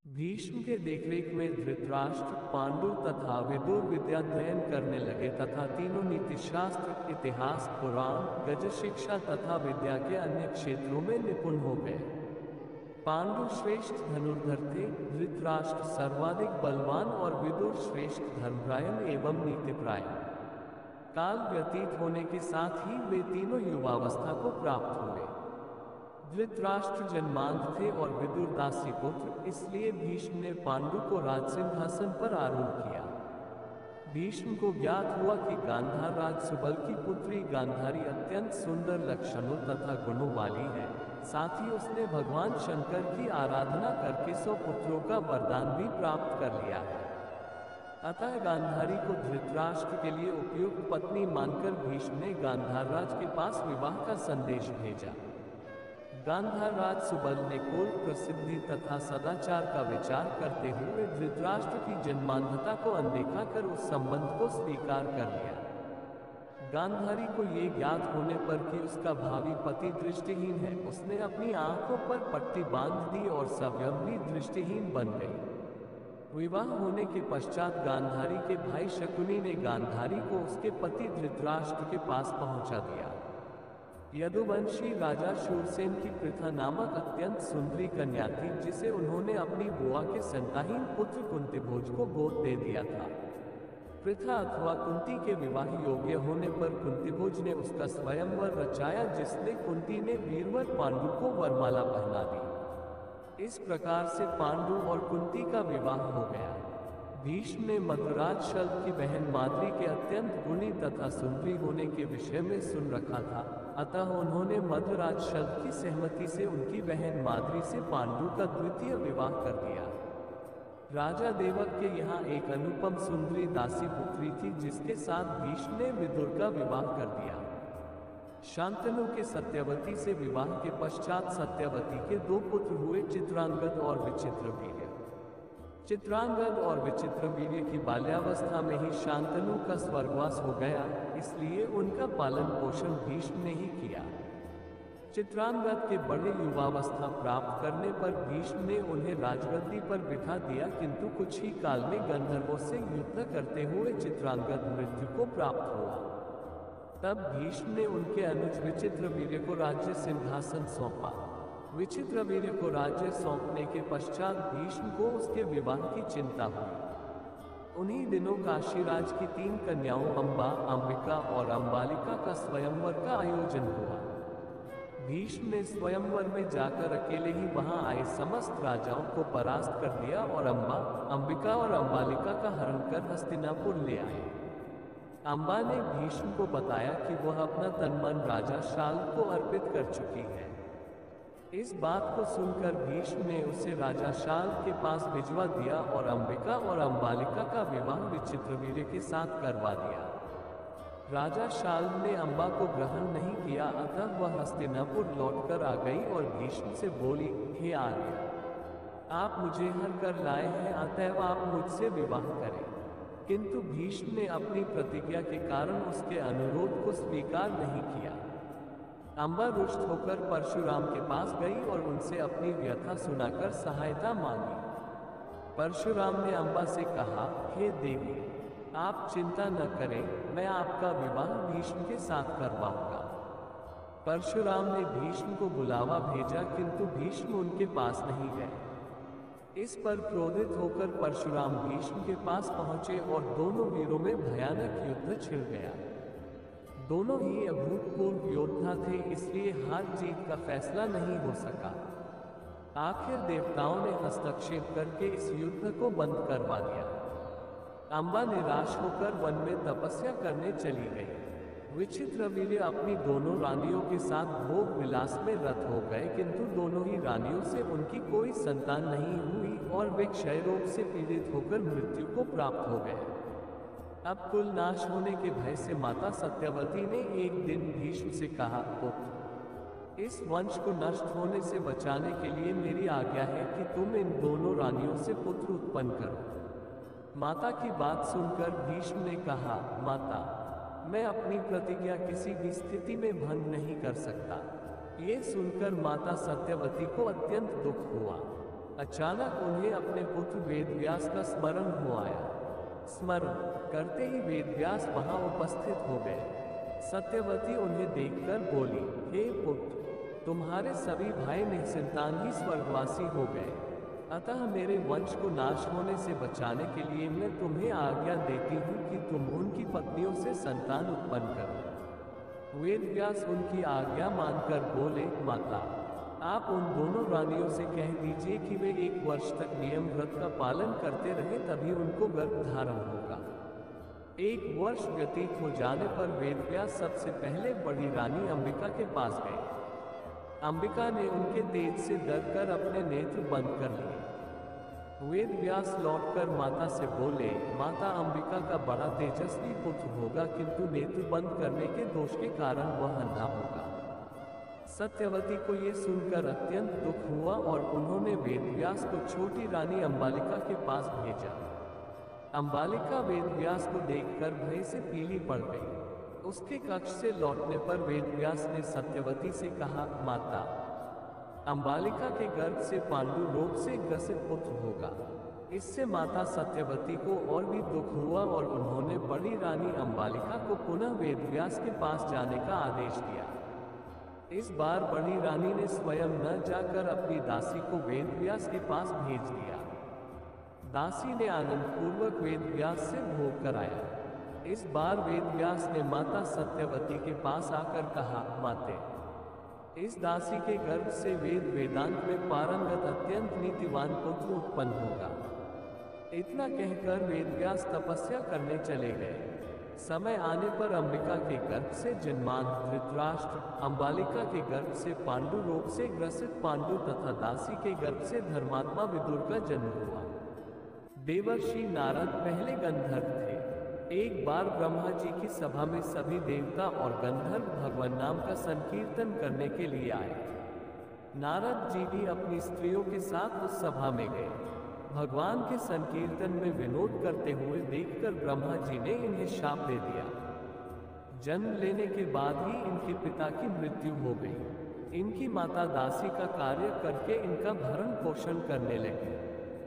भीष्म के देखरेख में धृतराष्ट्र, पांडु तथा विदुर विद्याध्ययन करने लगे तथा तीनों नीतिशास्त्र, इतिहास, पुराण, गज शिक्षा तथा विद्या के अन्य क्षेत्रों में निपुण हो गए। पांडु श्रेष्ठ धनुर्धर थे, धृतराष्ट्र सर्वाधिक बलवान और विदुर श्रेष्ठ धर्मपरायण एवं नीतिपरायण। काल व्यतीत होने के साथ ही वे तीनों युवावस्था को प्राप्त हुए। धृतराष्ट्र जन्मांध थे और विदुर दासी पुत्र, इसलिए भीष्म ने पांडु को राजसिंहासन पर आरूढ़ किया। भीष्म को ज्ञात हुआ कि गांधार राज सुबल की पुत्री गांधारी अत्यंत सुंदर लक्षणों तथा गुणों वाली है। साथ ही उसने भगवान शंकर की आराधना करके 100 पुत्रों का वरदान भी प्राप्त कर लिया है। अतः गांधारी को धृतराष्ट्र के लिए उपयुक्त पत्नी मानकर भीष्म ने गांधार राज के पास विवाह का संदेश भेजा। गांधार राज सुबल ने कुल प्रसिद्धि तथा सदाचार का विचार करते हुए धृतराष्ट्र की जन्मांधता को अनदेखा कर उस संबंध को स्वीकार कर लिया। गांधारी को ये ज्ञात होने पर कि उसका भावी पति दृष्टिहीन है, उसने अपनी आंखों पर पट्टी बांध दी और स्वयं भी दृष्टिहीन बन गई। विवाह होने के पश्चात गांधारी के भाई शकुनी ने गांधारी को उसके पति धृतराष्ट्र के पास पहुंचा दिया। यदुवंशी राजा शूरसेन की पृथा नामक अत्यंत सुंदरी कन्या थी, जिसे उन्होंने अपनी बुआ के संताहीन पुत्र कुंतीभोज को गोद दे दिया था। पृथा अथवा कुंती के विवाह योग्य होने पर कुंतीभोज ने उसका स्वयंवर रचाया, जिसने कुंती ने वीरवर पांडु को वरमाला पहना दी। इस प्रकार से पांडु और कुंती का विवाह हो गया। भीष्म ने मद्राज शल्य की बहन माद्री के अत्यंत गुणी तथा सुंदरी होने के विषय में सुन रखा था, अतः उन्होंने मद्राज शल्य की सहमति से उनकी बहन माद्री से पांडु का द्वितीय विवाह कर दिया। राजा देवक के यहाँ एक अनुपम सुंदरी दासी पुत्री थी, जिसके साथ भीष्म ने विदुर का विवाह कर दिया। शांतनु के सत्यवती से विवाह के पश्चात सत्यवती के 2 पुत्र हुए, चित्रांगद और विचित्रवीर्य। चित्रांगद और विचित्रवीर्य की बाल्यावस्था में ही शांतनु का स्वर्गवास हो गया, इसलिए उनका पालन पोषण भीष्म ने ही किया। चित्रांगद के बड़े युवावस्था प्राप्त करने पर भीष्म ने उन्हें राजगद्दी पर बिठा दिया, किंतु कुछ ही काल में गंधर्वों से युद्ध करते हुए चित्रांगद मृत्यु को प्राप्त हुआ। तब भीष्म ने उनके अनुज विचित्रवीर्य को राज्य सिंहासन सौंपा। विचित्रवीर्य को राज्य सौंपने के पश्चात भीष्म को उसके विवाह की चिंता हुई। उन्हीं दिनों काशीराज की 3 कन्याओं अंबा, अंबिका और अंबालिका का स्वयंवर का आयोजन हुआ। भीष्म ने स्वयंवर में जाकर अकेले ही वहां आए समस्त राजाओं को परास्त कर दिया और अंबा, अंबिका और अंबालिका का हरण कर हस्तिनापुर ले आए। अंबा ने भीष्म को बताया कि वह अपना तन-मन राजा शाल को अर्पित कर चुकी है। इस बात को सुनकर भीष्म ने उसे राजा शाल के पास भिजवा दिया और अंबिका और अंबालिका का विवाह विचित्रवीर्य के साथ करवा दिया। राजा शाल ने अंबा को ग्रहण नहीं किया, अतः वह हस्तिनापुर लौटकर आ गई और भीष्म से बोली, हे आर्य, आप मुझे हर कर लाए हैं, अतएव आप मुझसे विवाह करें। किंतु भीष्म ने अपनी प्रतिज्ञा के कारण उसके अनुरोध को स्वीकार नहीं किया। अंबा रुष्ट होकर परशुराम के पास गई और उनसे अपनी व्यथा सुनाकर सहायता मांगी। परशुराम ने अंबा से कहा, हे देवी, आप चिंता न करें, मैं आपका विवाह भीष्म के साथ करवाऊंगा। परशुराम ने भीष्म को बुलावा भेजा, किंतु भीष्म उनके पास नहीं गए। इस पर क्रोधित होकर परशुराम भीष्म के पास पहुंचे और दोनों वीरों में भयानक युद्ध छिड़ गया। दोनों ही अभूतपूर्व योद्धा थे, इसलिए हार जीत का फैसला नहीं हो सका। आखिर देवताओं ने हस्तक्षेप करके इस युद्ध को बंद करवा दिया। अंबा निराश होकर वन में तपस्या करने चली गई। विचित्रवीर्य अपनी दोनों रानियों के साथ भोग विलास में रत हो गए, किंतु दोनों ही रानियों से उनकी कोई संतान नहीं हुई और वे क्षय रोग से पीड़ित होकर मृत्यु को प्राप्त हो गए। अब कुल नाश होने के भय से माता सत्यवती ने एक दिन भीष्म से कहा, पुत्र, इस वंश को नष्ट होने से बचाने के लिए मेरी आज्ञा है कि तुम इन दोनों रानियों से पुत्र उत्पन्न करो। माता की बात सुनकर भीष्म ने कहा, माता, मैं अपनी प्रतिज्ञा किसी भी स्थिति में भंग नहीं कर सकता। ये सुनकर माता सत्यवती को अत्यंत दुख हुआ। अचानक उन्हें अपने पुत्र वेदव्यास का स्मरण हो आया। स्मरण करते ही वेदव्यास वहां उपस्थित हो गए। सत्यवती उन्हें देखकर बोली, हे पुत्र, तुम्हारे सभी भाई निसंतान ही स्वर्गवासी हो गए, अतः मेरे वंश को नाश होने से बचाने के लिए मैं तुम्हें आज्ञा देती हूँ कि तुम उनकी पत्नियों से संतान उत्पन्न करो। वेदव्यास उनकी आज्ञा मानकर बोले, माता, आप उन दोनों रानियों से कह दीजिए कि वे 1 वर्ष तक नियम व्रत का पालन करते रहे, तभी उनको गर्भ धारण होगा। 1 वर्ष व्यतीत हो जाने पर वेदव्यास सबसे पहले बड़ी रानी अंबिका के पास गए। अंबिका ने उनके तेज से डरकर अपने नेत्र बंद कर लिए। वेदव्यास लौटकर माता से बोले, माता, अंबिका का बड़ा तेजस्वी पुत्र होगा, किंतु नेत्र बंद करने के दोष के कारण वह अंधा होगा। सत्यवती को ये सुनकर अत्यंत दुख हुआ और उन्होंने वेदव्यास को छोटी रानी अंबालिका के पास भेजा। अंबालिका वेदव्यास को देखकर भय से पीली पड़ गई। उसके कक्ष से लौटने पर वेदव्यास ने सत्यवती से कहा, माता, अंबालिका के गर्भ से पांडु रोग से ग्रसित पुत्र होगा। इससे माता सत्यवती को और भी दुख हुआ और उन्होंने बड़ी रानी अंबालिका को पुनः वेदव्यास के पास जाने का आदेश दिया। इस बार बड़ी रानी ने स्वयं न जाकर अपनी दासी को वेदव्यास के पास भेज दिया। दासी ने आनंद पूर्वक वेदव्यास से भोग कराया। इस बार वेदव्यास ने माता सत्यवती के पास आकर कहा, माते, इस दासी के गर्भ से वेद वेदांत में पारंगत अत्यंत नीतिवान पुत्र उत्पन्न होगा। इतना कहकर वेदव्यास तपस्या करने चले गए। समय आने पर अंबिका के गर्भ से जन्मान धृतराष्ट्र, अंबालिका के गर्भ से पांडु रोग से ग्रसित पांडु तथा दासी के गर्भ से धर्मात्मा विदुर का जन्म हुआ। देवर्षि नारद पहले गंधर्व थे। एक बार ब्रह्मा जी की सभा में सभी देवता और गंधर्व भगवान नाम का संकीर्तन करने के लिए आए। नारद जी भी अपनी स्त्रियों के साथ उस सभा में गए। भगवान के संकीर्तन में विनोद करते हुए देखकर ब्रह्मा जी ने इन्हें शाप दे दिया। जन्म लेने के बाद ही इनके पिता की मृत्यु हो गई। इनकी माता दासी का कार्य करके इनका भरण पोषण करने लगी।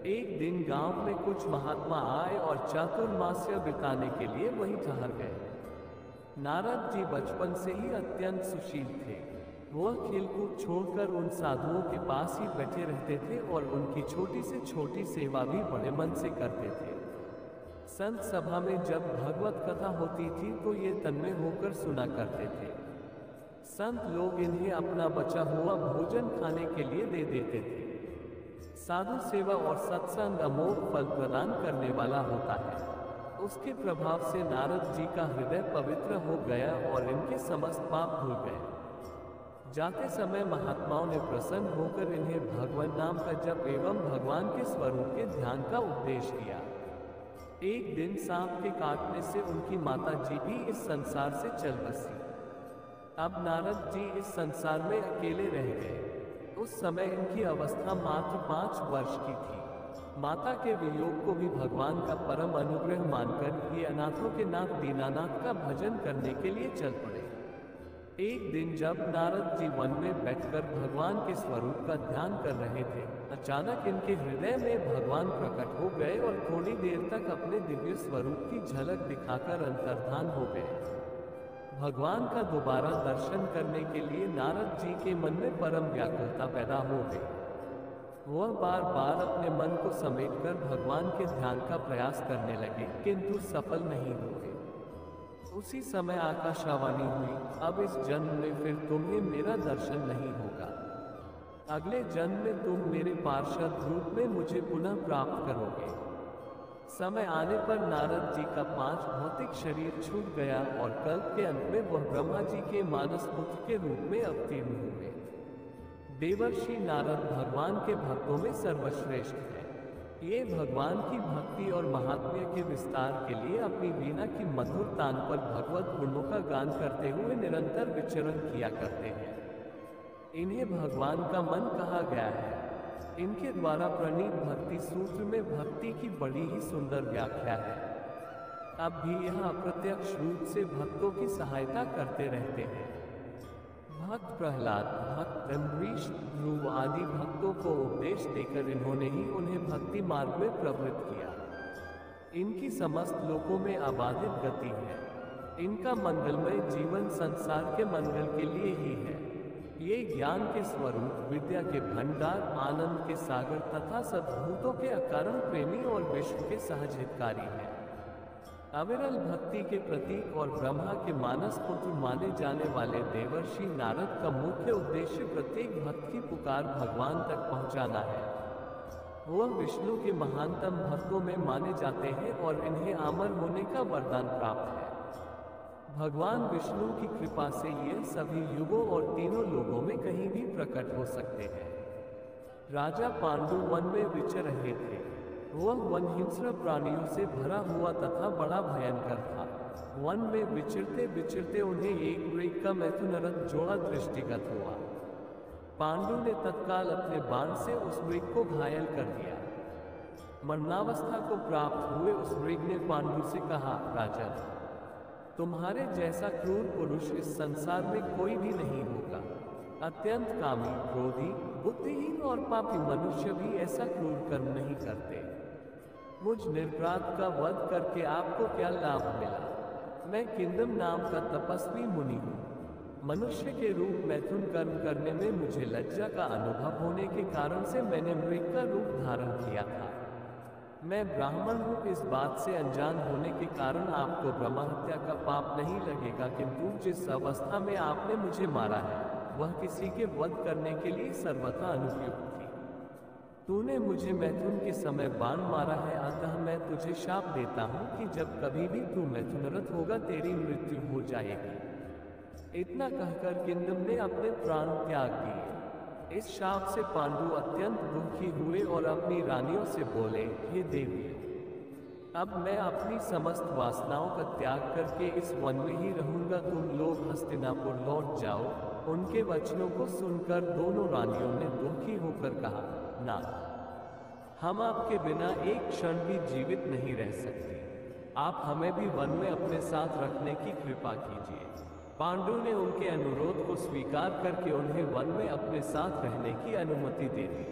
एक दिन गांव में कुछ महात्मा आए और चातुर्मास्य बिताने के लिए वहीं ठहर गए। नारद जी बचपन से ही अत्यंत सुशील थे। वह खेलकूद छोड़कर उन साधुओं के पास ही बैठे रहते थे और उनकी छोटी से छोटी सेवा भी बड़े मन से करते थे। संत सभा में जब भगवत कथा होती थी तो ये तन्मय होकर सुना करते थे। संत लोग इन्हें अपना बचा हुआ भोजन खाने के लिए दे देते थे। साधु सेवा और सत्संग अमोघ फल प्रदान करने वाला होता है। उसके प्रभाव से नारद जी का हृदय पवित्र हो गया और इनके समस्त पाप धुल गए। जाते समय महात्माओं ने प्रसन्न होकर इन्हें भगवान नाम का जप एवं भगवान के स्वरूप के ध्यान का उपदेश दिया। एक दिन सांप के काटने से उनकी माता जी भी इस संसार से चल बसी। अब नारद जी इस संसार में अकेले रह गए। उस समय इनकी अवस्था मात्र 5 वर्ष की थी। माता के वियोग को भी भगवान का परम अनुग्रह मानकर ये अनाथों के नाथ दीनानाथ का भजन करने के लिए चल पड़े। एक दिन जब नारद जी वन में बैठकर भगवान के स्वरूप का ध्यान कर रहे थे, अचानक इनके हृदय में भगवान प्रकट हो गए और थोड़ी देर तक अपने दिव्य स्वरूप की झलक दिखाकर अंतर्धान हो गए। भगवान का दोबारा दर्शन करने के लिए नारद जी के मन में परम व्याकुलता पैदा हो गई। वह बार बार अपने मन को समेटकर भगवान के ध्यान का प्रयास करने लगे, किंतु सफल नहीं हुए। उसी समय आकाशवाणी हुई, अब इस जन्म में फिर तुम्हें मेरा दर्शन नहीं होगा। अगले जन्म में तुम मेरे पार्षद रूप में मुझे पुनः प्राप्त करोगे। समय आने पर नारद जी का 5 भौतिक शरीर छूट गया और कल्प के अंत में वह ब्रह्मा जी के मानस पुत्र के रूप में अवतीर्ण हुए। देवर्षि नारद भगवान के भक्तों में सर्वश्रेष्ठ है। ये भगवान की भक्ति और महात्म्य के विस्तार के लिए अपनी वीणा की मधुर तान पर भगवत गुणों का गान करते हुए निरंतर विचरण किया करते हैं। इन्हें भगवान का मन कहा गया है। इनके द्वारा प्रणीत भक्ति सूत्र में भक्ति की बड़ी ही सुंदर व्याख्या है। अब भी यह अप्रत्यक्ष रूप से भक्तों की सहायता करते रहते हैं। भक्त प्रहलाद, भक्त अम्बरीश, ध्रुव आदि भक्तों को उपदेश देकर इन्होंने ही उन्हें भक्ति मार्ग में प्रवृत्त किया। इनकी समस्त लोकों में अबाधित गति है। इनका मंगलमय जीवन संसार के मंगल के लिए ही है। ये ज्ञान के स्वरूप, विद्या के भंडार, आनंद के सागर तथा सद्भूतों के अकारण प्रेमी और विश्व के सहज हितकारी हैं। अविरल भक्ति के प्रतीक और ब्रह्मा के मानस पुत्र माने जाने वाले देवर्षि नारद का मुख्य उद्देश्य प्रत्येक भक्त की पुकार भगवान तक पहुंचाना है। वह विष्णु के महानतम भक्तों में माने जाते हैं और इन्हें अमर होने का वरदान प्राप्त है। भगवान विष्णु की कृपा से ये सभी युगों और तीनों लोगों में कहीं भी प्रकट हो सकते हैं। राजा पांडु वन में विचर रहे थे। वह वन हिंस्र प्राणियों से भरा हुआ तथा बड़ा भयंकर था। वन में विचरते विचरते उन्हें एक मृग का मैथुनरथ जोड़ा दृष्टिगत हुआ। पांडु ने तत्काल अपने बाण से उस मृग को घायल कर दिया। मरणावस्था को प्राप्त हुए उस मृग ने पांडु से कहा, राजन, तुम्हारे जैसा क्रूर पुरुष इस संसार में कोई भी नहीं होगा। अत्यंत कामी, क्रोधी, बुद्धिहीन और पापी मनुष्य भी ऐसा क्रूर कर्म नहीं करते। मुझ निर्पराध का वध करके आपको क्या लाभ मिला? मैं किंदम नाम का तपस्वी मुनि हूँ। मनुष्य के रूप मैथुन कर्म करने में मुझे लज्जा का अनुभव होने के कारण से मैंने मृग का रूप धारण किया था। मैं ब्राह्मण हूँ, इस बात से अनजान होने के कारण आपको ब्रह्महत्या का पाप नहीं लगेगा, किंतु जिस अवस्था में आपने मुझे मारा है वह किसी के वध करने के लिए सर्वथा अनुपयुक्त थी। तूने मुझे मैथुन के समय बाण मारा है, अतः मैं तुझे शाप देता हूँ कि जब कभी भी तू मैथुनरथ होगा तेरी मृत्यु हो जाएगी। इतना कहकर किंदम ने अपने प्राण त्याग दिए। इस शाप से पांडु अत्यंत दुखी हुए और अपनी रानियों से बोले, हे देवी, अब मैं अपनी समस्त वासनाओं का त्याग करके इस वन में ही रहूंगा। तुम लोग हस्तिनापुर लौट जाओ। उनके वचनों को सुनकर दोनों रानियों ने दुखी होकर कहा, ना, हम आपके बिना एक क्षण भी जीवित नहीं रह सकते। आप हमें भी वन में अपने साथ रखने की कृपा कीजिए। पांडु ने उनके अनुरोध को स्वीकार करके उन्हें वन में अपने साथ रहने की अनुमति दे दी।